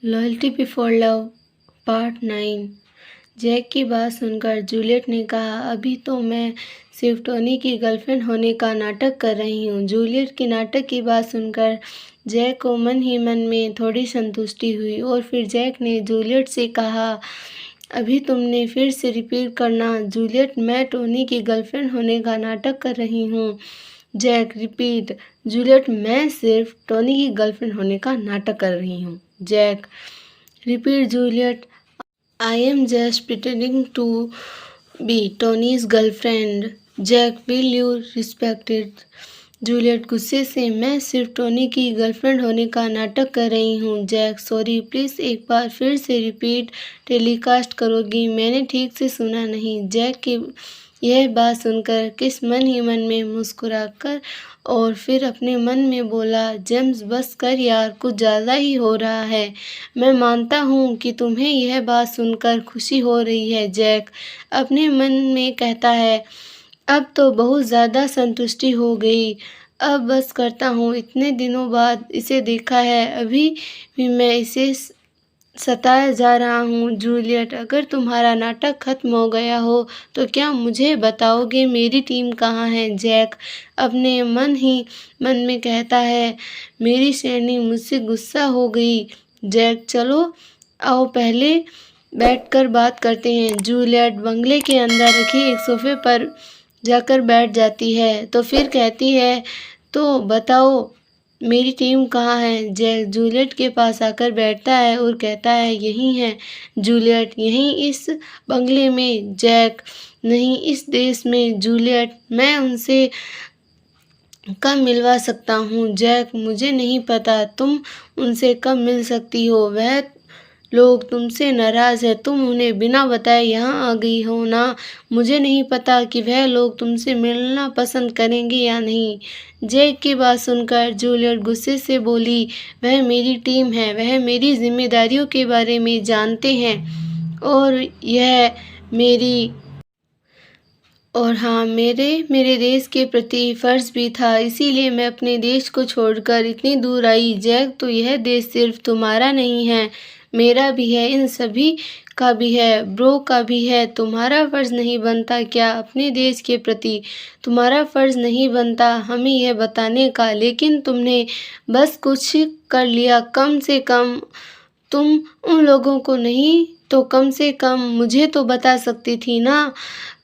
Loyalty before love part 9। Jack की बात सुनकर जूलियट ने कहा, अभी तो मैं सिर्फ टोनी की गर्लफ्रेंड होने का नाटक कर रही हूँ। जूलियट की नाटक की बात सुनकर जैक को मन ही मन में थोड़ी संतुष्टि हुई और फिर जैक ने जूलियट से कहा, अभी तुमने फिर से रिपीट करना। जूलियट, मैं टोनी की गर्लफ्रेंड होने का नाटक कर रही हूँ। Jack, repeat. जूलियट, मैं सिर्फ टोनी की गर्लफ्रेंड होने का नाटक कर रही हूँ। Jack, repeat Juliet, I am just pretending to be Tony's girlfriend. Jack, will you respect it? Juliet गुस्से से, मैं सिर्फ टोनी की गर्लफ्रेंड होने का नाटक कर रही हूँ। जैक, सॉरी, प्लीज़ एक बार फिर से रिपीट टेलीकास्ट करोगी? मैंने ठीक से सुना नहीं। जैक की यह बात सुनकर क्रिस मन ही मन में मुस्कुराकर और फिर अपने मन में बोला, जेम्स बस कर यार, कुछ ज़्यादा ही हो रहा है। मैं मानता हूँ कि तुम्हें यह बात सुनकर खुशी हो रही है। जैक अपने मन में कहता है, अब तो बहुत ज़्यादा संतुष्टि हो गई। अब बस करता हूँ, इतने दिनों बाद इसे देखा है, अभी भी मैं इसे सताया जा रहा हूँ। जूलियट, अगर तुम्हारा नाटक खत्म हो गया हो तो क्या मुझे बताओगे मेरी टीम कहाँ है? जैक अपने मन ही मन में कहता है, मेरी शेरनी मुझसे गुस्सा हो गई। जैक, चलो आओ पहले बैठकर बात करते हैं। जूलियट बंगले के अंदर रखी एक सोफे पर जाकर बैठ जाती है तो फिर कहती है, तो बताओ मेरी टीम कहाँ है? जैक जूलियट के पास आकर बैठता है और कहता है, यहीं है। जूलियट, यहीं इस बंगले में? जैक, नहीं, इस देश में। जूलियट, मैं उनसे कब मिलवा सकता हूँ? जैक, मुझे नहीं पता तुम उनसे कब मिल सकती हो। वह लोग तुमसे नाराज़ है, तुम उन्हें बिना बताए यहाँ आ गई हो ना। मुझे नहीं पता कि वह लोग तुमसे मिलना पसंद करेंगे या नहीं। जैक की बात सुनकर जूलियट गुस्से से बोली, वह मेरी टीम है, वह मेरी जिम्मेदारियों के बारे में जानते हैं और यह मेरी और हाँ, मेरे देश के प्रति फ़र्ज़ भी था, इसीलिए मैं अपने देश को छोड़कर इतनी दूर आई। जैक, तो यह देश सिर्फ़ तुम्हारा नहीं है, मेरा भी है, इन सभी का भी है, ब्रो का भी है। तुम्हारा फ़र्ज़ नहीं बनता क्या अपने देश के प्रति? तुम्हारा फ़र्ज़ नहीं बनता हमें यह बताने का, लेकिन तुमने बस कुछ कर लिया। कम से कम तुम उन लोगों को नहीं तो कम से कम मुझे तो बता सकती थी ना।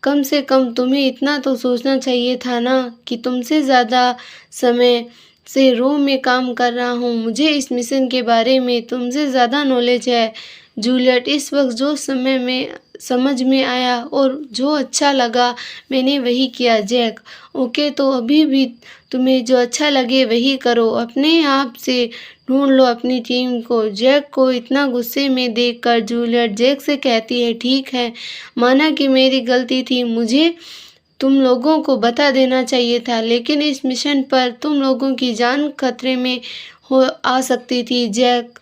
कम से कम तुम्हें इतना तो सोचना चाहिए था ना कि तुमसे ज़्यादा समय से रोम में काम कर रहा हूँ। मुझे इस मिशन के बारे में तुमसे ज़्यादा नॉलेज है। जूलियट, इस वक्त जो समय में समझ में आया और जो अच्छा लगा मैंने वही किया। जैक, ओके, तो अभी भी तुम्हें जो अच्छा लगे वही करो, अपने आप से ढूंढ लो अपनी टीम को। जैक को इतना गुस्से में देखकर जूलियट जैक से कहती है, ठीक है, माना कि मेरी गलती थी, मुझे तुम लोगों को बता देना चाहिए था, लेकिन इस मिशन पर तुम लोगों की जान खतरे में हो आ सकती थी। जैक,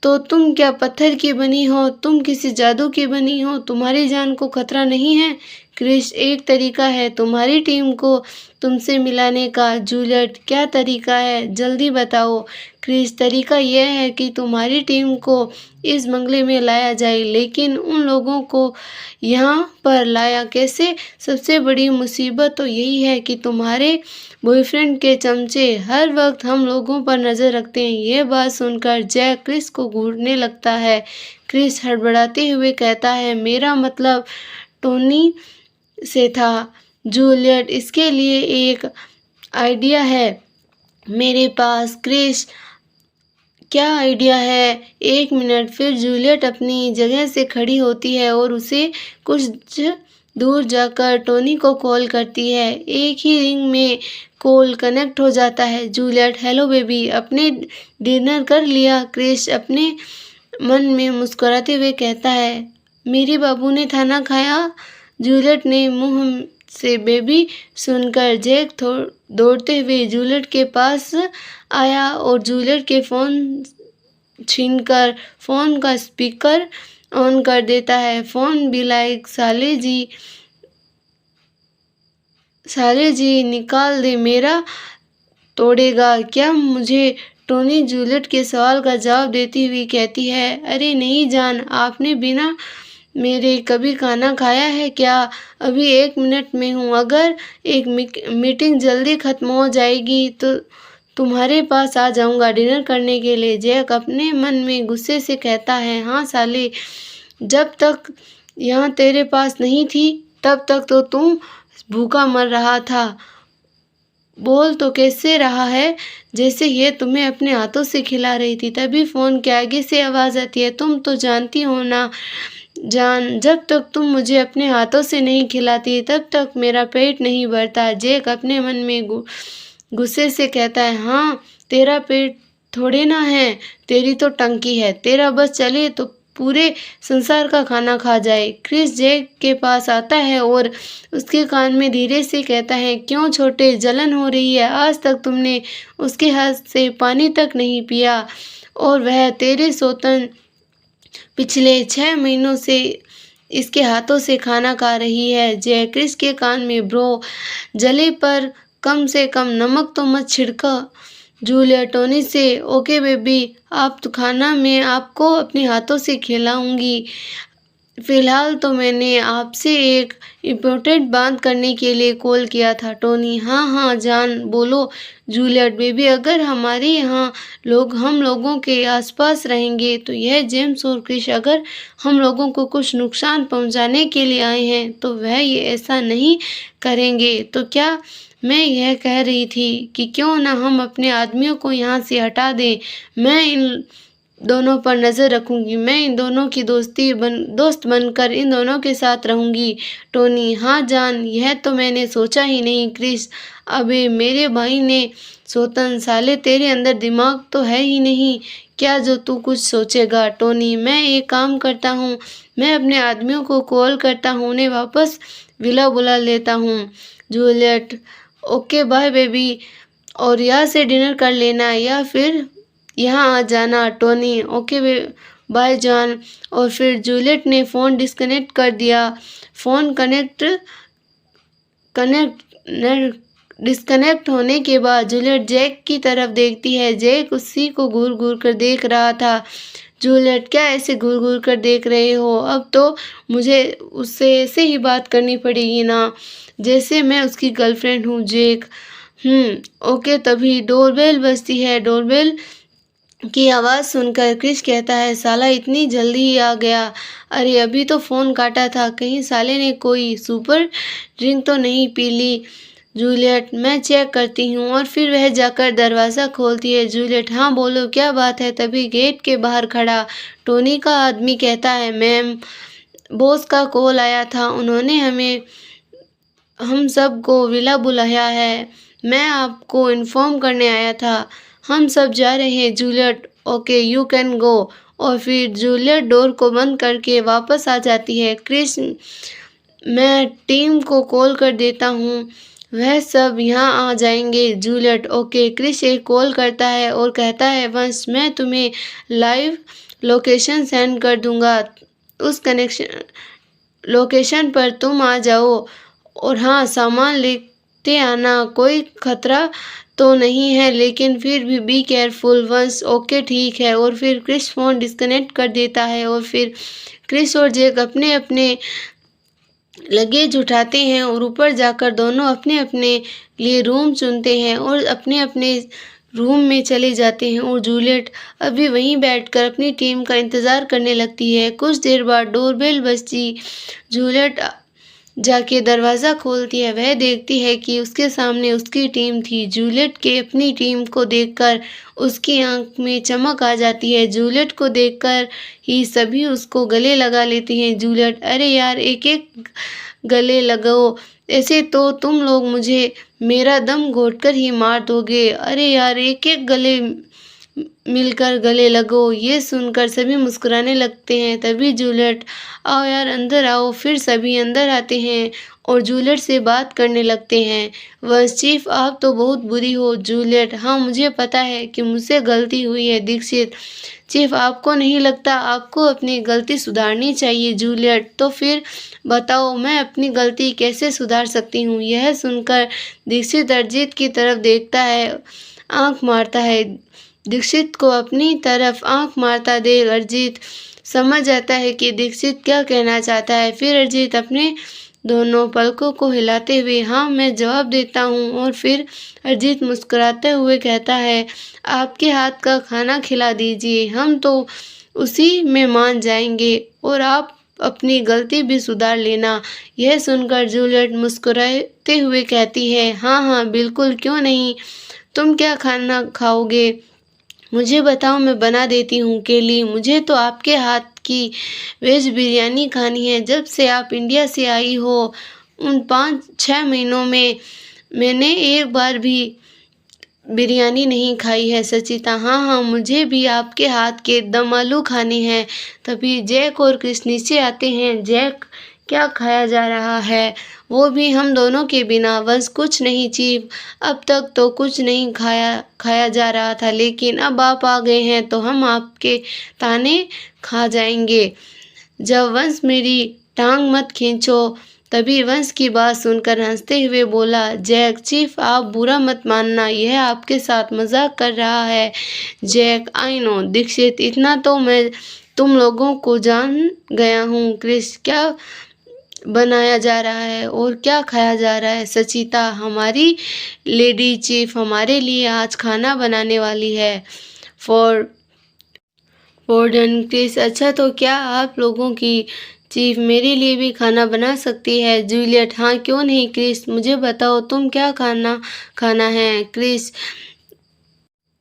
तो तुम क्या पत्थर की बनी हो? तुम किसी जादू की बनी हो? तुम्हारी जान को खतरा नहीं है? क्रिस, एक तरीका है तुम्हारी टीम को तुमसे मिलाने का। जूलियट, क्या तरीका है? जल्दी बताओ। क्रिस, तरीका यह है कि तुम्हारी टीम को इस बंगले में लाया जाए, लेकिन उन लोगों को यहाँ पर लाया कैसे? सबसे बड़ी मुसीबत तो यही है कि तुम्हारे बॉयफ्रेंड के चमचे हर वक्त हम लोगों पर नज़र रखते हैं। यह बात सुनकर जैक क्रिस को घूरने लगता है। क्रिस हड़बड़ाते हुए कहता है, मेरा मतलब टोनी से था। जूलियट, इसके लिए एक आइडिया है मेरे पास। क्रिस, क्या आइडिया है? एक मिनट। फिर जूलियट अपनी जगह से खड़ी होती है और उसे कुछ दूर जाकर टोनी को कॉल करती है। एक ही रिंग में कॉल कनेक्ट हो जाता है। जूलियट, हेलो बेबी, अपने डिनर कर लिया? क्रिस अपने मन में मुस्कुराते हुए कहता है, मेरे बाबू ने खाना खाया? जूलियट ने मुंह से बेबी सुनकर जैक दौड़ते हुए जूलियट के पास आया और जूलियट के फ़ोन छीनकर फ़ोन का स्पीकर ऑन कर देता है। फ़ोन भी लाइक, साले जी निकाल दे, मेरा तोड़ेगा क्या मुझे? टोनी जूलियट के सवाल का जवाब देती हुई कहती है, अरे नहीं जान, आपने बिना मेरे कभी खाना खाया है क्या? अभी 1 मिनट में हूँ। अगर एक मीटिंग जल्दी ख़त्म हो जाएगी तो तुम्हारे पास आ जाऊँगा डिनर करने के लिए। जैक अपने मन में गुस्से से कहता है, हाँ साले, जब तक यहाँ तेरे पास नहीं थी तब तक तो तुम भूखा मर रहा था। बोल तो कैसे रहा है जैसे ये तुम्हें अपने हाथों से खिला रही थी। तभी फ़ोन के आगे से आवाज़ आती है, तुम तो जानती हो ना जान, जब तक तुम मुझे अपने हाथों से नहीं खिलाती तब तक मेरा पेट नहीं भरता। जैक अपने मन में गुस्से से कहता है, हाँ तेरा पेट थोड़े ना है, तेरी तो टंकी है। तेरा बस चले तो पूरे संसार का खाना खा जाए। क्रिस जैक के पास आता है और उसके कान में धीरे से कहता है, क्यों छोटे, जलन हो रही है? आज तक तुमने उसके हाथ से पानी तक नहीं पिया और वह तेरे सौतन पिछले 6 महीनों से इसके हाथों से खाना खा रही है। जय क्रिस के कान में, ब्रो, जले पर कम से कम नमक तो मत छिड़का। जूलिया टोनी से, ओके बेबी, आप तो खाना मैं आपको अपने हाथों से खिलाऊंगी। फिलहाल तो मैंने आपसे एक इम्पोर्टेंट बात करने के लिए कॉल किया था। टोनी, हाँ हाँ जान, बोलो। जूलियट, बेबी, अगर हमारे यहाँ हम लोगों के आसपास रहेंगे तो यह जेम्स और क्रिश अगर हम लोगों को कुछ नुकसान पहुँचाने के लिए आए हैं तो वह ये ऐसा नहीं करेंगे। तो क्या मैं यह कह रही थी कि क्यों ना हम अपने आदमियों को यहाँ से हटा दें। मैं इन दोनों पर नज़र रखूंगी। मैं इन दोनों की दोस्त बनकर इन दोनों के साथ रहूंगी। टोनी, हाँ जान, यह तो मैंने सोचा ही नहीं। क्रिस, अबे मेरे भाई ने सौतन, साले तेरे अंदर दिमाग तो है ही नहीं क्या जो तू कुछ सोचेगा? टोनी, मैं एक काम करता हूँ, मैं अपने आदमियों को कॉल करता हूँ, उन्हें वापस विला बुला लेता हूँ। जूलियट, ओके बाय बेबी, और यहाँ से डिनर कर लेना या फिर यहाँ आ जाना। टोनी, ओके बाय जान। और फिर जूलियट ने फ़ोन डिस्कनेक्ट कर दिया। फ़ोन डिस्कनेक्ट होने के बाद जूलियट जैक की तरफ देखती है। जैक उसी को घूर घूर कर देख रहा था। जूलियट, क्या ऐसे घूर घूर कर देख रहे हो? अब तो मुझे उससे ऐसे ही बात करनी पड़ेगी ना जैसे मैं उसकी गर्लफ्रेंड हूँ। Jack, okay. तभी डोरबेल बजती है। डोरबेल की आवाज़ सुनकर क्रिश कहता है, साला इतनी जल्दी ही आ गया। अरे अभी तो फ़ोन काटा था, कहीं साले ने कोई सुपर ड्रिंक तो नहीं पी ली। जूलियट, मैं चेक करती हूँ। और फिर वह जाकर दरवाज़ा खोलती है। जूलियट, हाँ बोलो, क्या बात है? तभी गेट के बाहर खड़ा टोनी का आदमी कहता है, मैम, बॉस का कॉल आया था, उन्होंने हम सब को विला बुलाया है। मैं आपको इन्फॉर्म करने आया था। हम सब जा रहे हैं। Juliet, okay, you can go. और फिर जूलियट डोर को बंद करके वापस आ जाती है। क्रिस, मैं टीम को कॉल कर देता हूँ, वह सब यहाँ आ जाएंगे। Juliet, okay. क्रिस एक कॉल करता है और कहता है, वंश, मैं तुम्हें लाइव लोकेशन सेंड कर दूँगा, उस लोकेशन पर तुम आ जाओ। और हाँ, सामान लेते आना, कोई खतरा तो नहीं है, लेकिन फिर भी बी केयरफुल। वंस, ओके ठीक है। और फिर क्रिस फ़ोन डिस्कनेक्ट कर देता है। और फिर क्रिस और जैक अपने अपने लगेज उठाते हैं और ऊपर जाकर दोनों अपने अपने लिए रूम चुनते हैं और अपने अपने रूम में चले जाते हैं। और जूलियट अभी वहीं बैठकर अपनी टीम का इंतज़ार करने लगती है। कुछ देर बाद डोरबेल बजती। जूलियट जाके दरवाज़ा खोलती है। वह देखती है कि उसके सामने उसकी टीम थी। जूलियट के अपनी टीम को देखकर उसकी आंख में चमक आ जाती है। जूलियट को देखकर ही सभी उसको गले लगा लेते हैं। जूलियट, अरे यार, एक एक गले लगाओ, ऐसे तो तुम लोग मुझे मेरा दम घोटकर ही मार दोगे। अरे यार, एक एक गले मिलकर गले लगो। ये सुनकर सभी मुस्कुराने लगते हैं। तभी जूलियट, आओ यार, अंदर आओ। फिर सभी अंदर आते हैं और जूलियट से बात करने लगते हैं। बस चीफ, आप तो बहुत बुरी हो। जूलियट, हाँ मुझे पता है कि मुझसे गलती हुई है। दीक्षित, चीफ, आपको नहीं लगता आपको अपनी गलती सुधारनी चाहिए? जूलियट, तो फिर बताओ मैं अपनी गलती कैसे सुधार सकती हूँ? यह सुनकर दीक्षित अरिजीत की तरफ देखता है, आंख मारता है। दीक्षित को अपनी तरफ आंख मारता देख अरिजीत समझ जाता है कि दीक्षित क्या कहना चाहता है। फिर अरिजीत अपने दोनों पलकों को हिलाते हुए हाँ मैं जवाब देता हूँ और फिर अरिजीत मुस्कुराते हुए कहता है आपके हाथ का खाना खिला दीजिए, हम तो उसी में मान जाएंगे और आप अपनी गलती भी सुधार लेना। यह सुनकर जूलियट मुस्कुराते हुए कहती है हाँ हाँ बिल्कुल, क्यों नहीं। तुम क्या खाना खाओगे मुझे बताओ, मैं बना देती हूँ। केली, मुझे तो आपके हाथ की वेज बिरयानी खानी है। जब से आप इंडिया से आई हो उन 5-6 महीनों में मैंने एक बार भी बिरयानी नहीं खाई है सचिता। हाँ हाँ मुझे भी आपके हाथ के दम आलू खाने हैं। तभी जैक और क्रिस नीचे आते हैं। जैक, क्या खाया जा रहा है, वो भी हम दोनों के बिना। बस कुछ नहीं चीफ, अब तक तो कुछ नहीं खाया जा रहा था, लेकिन अब आप आ गए हैं तो हम आपके ताने खा जाएंगे। जब वंश मेरी टांग मत खींचो। तभी वंश की बात सुनकर हंसते हुए बोला जैक, चीफ आप बुरा मत मानना, यह आपके साथ मजाक कर रहा है। जैक, आई नो दीक्षित, इतना तो मैं तुम लोगों को जान गया हूँ। क्रिस, क्या बनाया जा रहा है और क्या खाया जा रहा है। सचिता, हमारी लेडी चीफ हमारे लिए आज खाना बनाने वाली है। फॉर क्रिस, अच्छा तो क्या आप लोगों की चीफ मेरे लिए भी खाना बना सकती है। जूलियट, हाँ क्यों नहीं क्रिस, मुझे बताओ तुम क्या खाना है। क्रिस,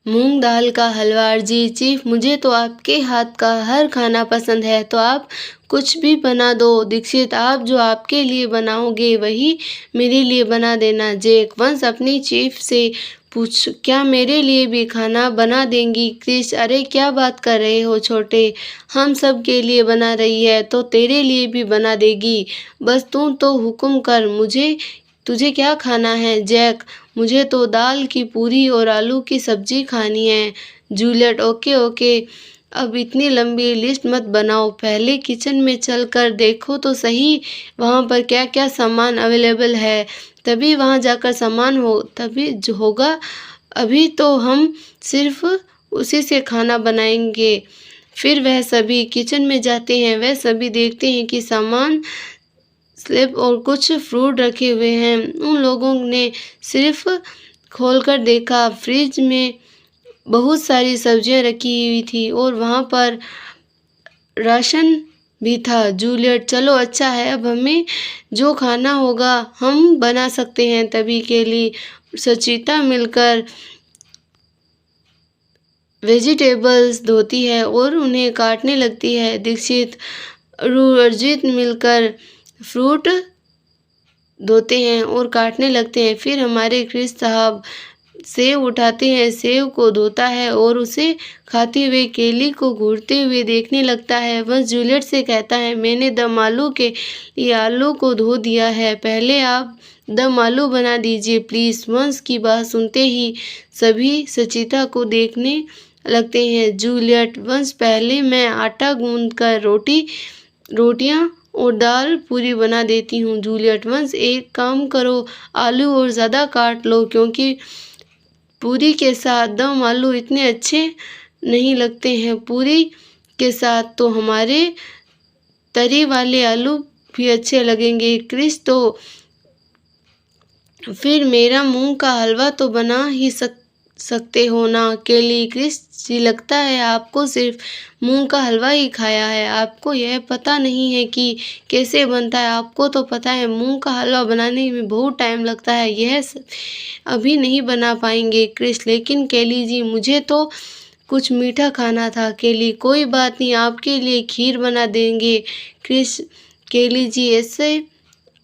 मूंग दाल का हलवा। जी चीफ, मुझे तो आपके हाथ का हर खाना पसंद है, तो आप कुछ भी बना दो। दीक्षित, आप जो आपके लिए बनाओगे वही मेरे लिए बना देना। जैक, वंश अपनी चीफ से पूछ क्या मेरे लिए भी खाना बना देंगी। क्रिस, अरे क्या बात कर रहे हो छोटे, हम सब के लिए बना रही है तो तेरे लिए भी बना देगी। बस तू तो हुक्म कर, तुझे क्या खाना है। जैक, मुझे तो दाल की पूरी और आलू की सब्जी खानी है। जूलियट, ओके ओके, अब इतनी लंबी लिस्ट मत बनाओ, पहले किचन में चल कर देखो तो सही वहाँ पर क्या क्या सामान अवेलेबल है, तभी वहाँ जाकर सामान तभी जो होगा। अभी तो हम सिर्फ उसी से खाना बनाएंगे। फिर वह सभी किचन में जाते हैं। वह सभी देखते हैं कि सामान स्लेब और कुछ फ्रूट रखे हुए हैं। उन लोगों ने सिर्फ खोलकर देखा, फ्रिज में बहुत सारी सब्जियां रखी हुई थी और वहाँ पर राशन भी था। जूलियट, चलो अच्छा है, अब हमें जो खाना होगा हम बना सकते हैं। तभी के लिए सचिता मिलकर वेजिटेबल्स धोती है और उन्हें काटने लगती है। दीक्षित अरिजीत मिलकर फ्रूट धोते हैं और काटने लगते हैं। फिर हमारे क्रिस साहब सेव उठाते हैं, सेव को धोता है और उसे खाते हुए केली को घूरते हुए देखने लगता है। वह जूलियट से कहता है मैंने दम आलू के लिए आलू को धो दिया है, पहले आप दम आलू बना दीजिए प्लीज़। वंश की बात सुनते ही सभी सचिता को देखने लगते हैं। जूलियट, वंश, पहले मैं आटा गूंद कर रोटियां और दाल पूरी बना देती हूँ। जूलियट, वंश, एक काम करो, आलू और ज़्यादा काट लो, क्योंकि पूरी के साथ दम आलू इतने अच्छे नहीं लगते हैं। पूरी के साथ तो हमारे तरी वाले आलू भी अच्छे लगेंगे। क्रिस, तो फिर मेरा मूंग का हलवा तो बना ही सकते हो ना। केली, क्रिस जी, लगता है आपको सिर्फ मूंग का हलवा ही खाया है, आपको यह पता नहीं है कि कैसे बनता है। आपको तो पता है मूंग का हलवा बनाने में बहुत टाइम लगता है, यह अभी नहीं बना पाएंगे। क्रिस, लेकिन केली जी, मुझे तो कुछ मीठा खाना था। केली, कोई बात नहीं, आपके लिए खीर बना देंगे। क्रिस, केली जी, ऐसे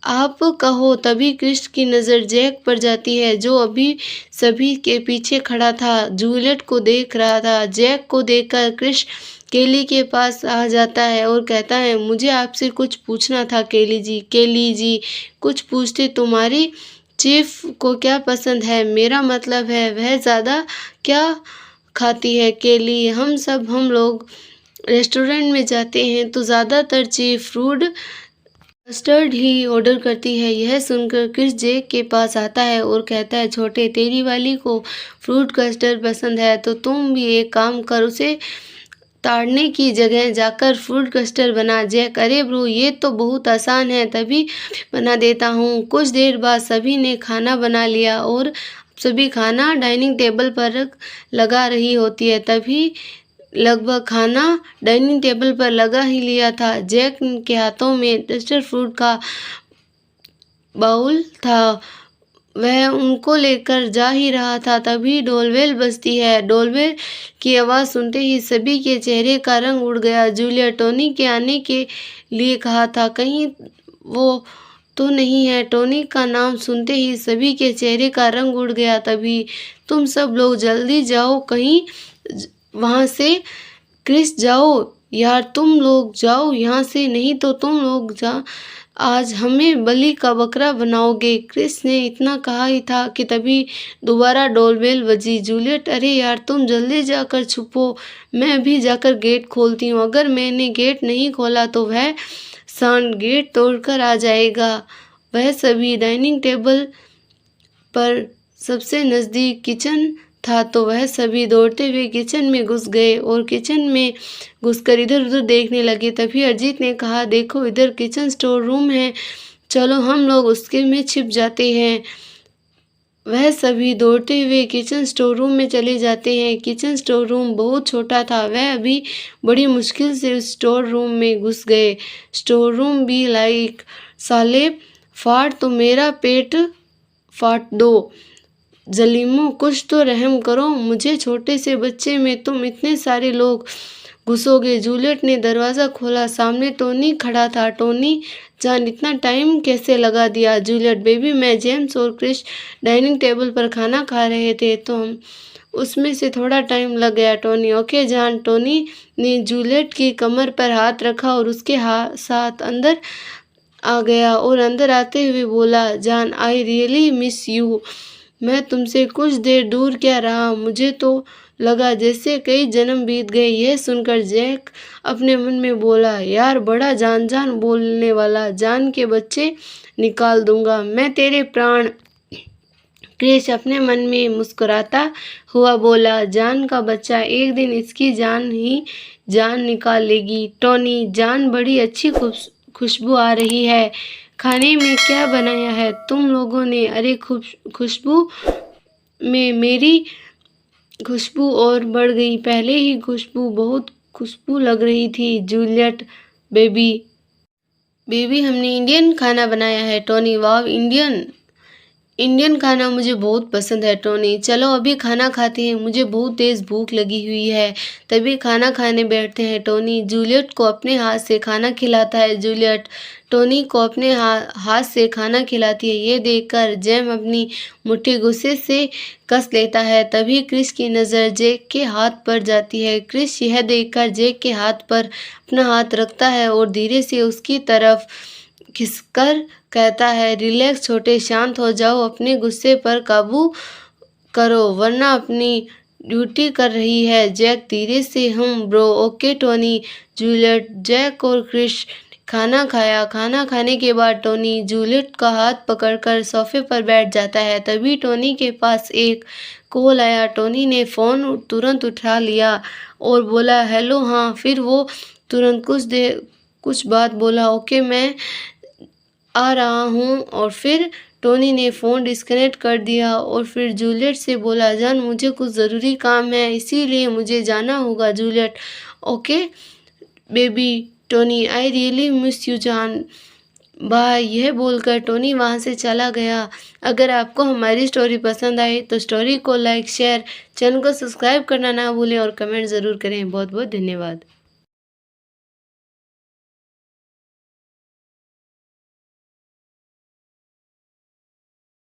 आप कहो। तभी क्रिस की नज़र जैक पर जाती है, जो अभी सभी के पीछे खड़ा था, जूलियट को देख रहा था। जैक को देखकर क्रिस केली के पास आ जाता है और कहता है मुझे आपसे कुछ पूछना था केली जी। केली जी, कुछ पूछते, तुम्हारी चीफ को क्या पसंद है, मेरा मतलब है वह ज़्यादा क्या खाती है। केली, हम लोग रेस्टोरेंट में जाते हैं तो ज़्यादातर चीफ फ्रूट कस्टर्ड ही ऑर्डर करती है। यह सुनकर क्रिस जैक के पास आता है और कहता है, छोटे, तेरी वाली को फ्रूट कस्टर्ड पसंद है तो तुम भी एक काम कर, उसे ताड़ने की जगह जाकर फ्रूट कस्टर्ड बना। जैक, अरे ब्रो, ये तो बहुत आसान है, तभी बना देता हूँ। कुछ देर बाद सभी ने खाना बना लिया और सभी खाना डाइनिंग टेबल पर लगा रही होती है। तभी लगभग खाना डाइनिंग टेबल पर लगा ही लिया था। जैक के हाथों में कस्टर्ड फ्रूट का बाउल था, वह उनको लेकर जा ही रहा था। तभी डोरबेल बजती है। डोरबेल की आवाज़ सुनते ही सभी के चेहरे का रंग उड़ गया। जूलिया टोनी के आने के लिए कहा था, कहीं वो तो नहीं है। टोनी का नाम सुनते ही सभी के चेहरे का रंग उड़ गया। तभी, तुम सब लोग जल्दी जाओ, कहीं वहाँ से। क्रिस, जाओ यार, तुम लोग जाओ यहाँ से, नहीं तो तुम लोग आज हमें बलि का बकरा बनाओगे। क्रिस ने इतना कहा ही था कि तभी दोबारा डोरबेल बजी। जूलियट, अरे यार, तुम जल्दी जाकर छुपो, मैं अभी जाकर गेट खोलती हूँ। अगर मैंने गेट नहीं खोला तो वह सांड गेट तोड़कर आ जाएगा। वह सभी डाइनिंग टेबल पर सबसे नज़दीक किचन था तो वह सभी दौड़ते हुए किचन में घुस गए और किचन में घुसकर इधर उधर देखने लगे। तभी अरिजीत ने कहा, देखो, इधर किचन स्टोर रूम है, चलो हम लोग उसके में छिप जाते हैं। वह सभी दौड़ते हुए किचन स्टोर रूम में चले जाते हैं। किचन स्टोर रूम बहुत छोटा था। वह अभी बड़ी मुश्किल से उस स्टोर रूम में घुस गए। स्टोर रूम भी लाइक, साले, फाड़ तो मेरा पेट फाट दो। जलीमो, कुछ तो रहम करो मुझे, छोटे से बच्चे में तुम इतने सारे लोग घुसोगे। जूलियट ने दरवाज़ा खोला, सामने टोनी खड़ा था। टोनी जान, इतना टाइम कैसे लगा दिया? जूलियट, बेबी, मैं, जेम्स और क्रिश डाइनिंग टेबल पर खाना खा रहे थे तो हम उसमें से थोड़ा टाइम लग गया। टोनी, ओके जान। टोनी ने जूलियट की कमर पर हाथ रखा और उसके साथ अंदर आ गया और अंदर आते हुए बोला, जान, आई रियली मिस यू। मैं तुमसे कुछ देर दूर क्या रहा, मुझे तो लगा जैसे कई जन्म बीत गए। यह सुनकर जैक अपने मन में बोला, यार, बड़ा जान जान बोलने वाला, जान के बच्चे निकाल दूंगा मैं तेरे प्राण। क्रिश अपने मन में मुस्कुराता हुआ बोला, जान का बच्चा, एक दिन इसकी जान ही जान निकाल लेगी। टोनी, जान, बड़ी अच्छी खुशबू आ रही है, खाने में क्या बनाया है तुम लोगों ने? अरे, खुशबू में मेरी खुशबू और बढ़ गई, पहले ही बहुत खुशबू लग रही थी। जूलियट, बेबी, हमने इंडियन खाना बनाया है। टोनी, वाह, इंडियन खाना मुझे बहुत पसंद है। टोनी, चलो अभी खाना खाते हैं, मुझे बहुत तेज़ भूख लगी हुई है। तभी खाना खाने बैठते हैं। टोनी जूलियट को अपने हाथ से खाना खिलाता है। जूलियट टोनी को अपने हाथ से खाना खिलाती है। ये देखकर जेम अपनी मुट्ठी गुस्से से कस लेता है। तभी क्रिस की नज़र जैक के हाथ पर जाती है। क्रिस यह देखकर जैक के हाथ पर अपना हाथ रखता है और धीरे से उसकी तरफ खिसकर कहता है, रिलैक्स छोटे, शांत हो जाओ, अपने गुस्से पर काबू करो वरना अपनी ड्यूटी कर रही है। जैक धीरे से, bro, okay. Tony, Juliet, Jack और क्रिश खाना खाया। खाना खाने के बाद टोनी जूलियट का हाथ पकड़कर सोफे पर बैठ जाता है। तभी टोनी के पास एक कॉल आया। टोनी ने फ़ोन तुरंत उठा लिया और बोला, हेलो। हाँ। फिर वो तुरंत कुछ बात बोला, ओके, मैं आ रहा हूँ। और फिर टोनी ने फ़ोन डिस्कनेक्ट कर दिया और फिर जूलियट से बोला, जान, मुझे कुछ ज़रूरी काम है, इसीलिए मुझे जाना होगा। Juliet, okay baby. Tony, I really miss you जान, बाय। यह बोलकर टोनी वहाँ से चला गया। अगर आपको हमारी स्टोरी पसंद आई तो स्टोरी को लाइक, शेयर, चैनल को सब्सक्राइब करना ना भूलें और कमेंट ज़रूर करें। बहुत बहुत धन्यवाद।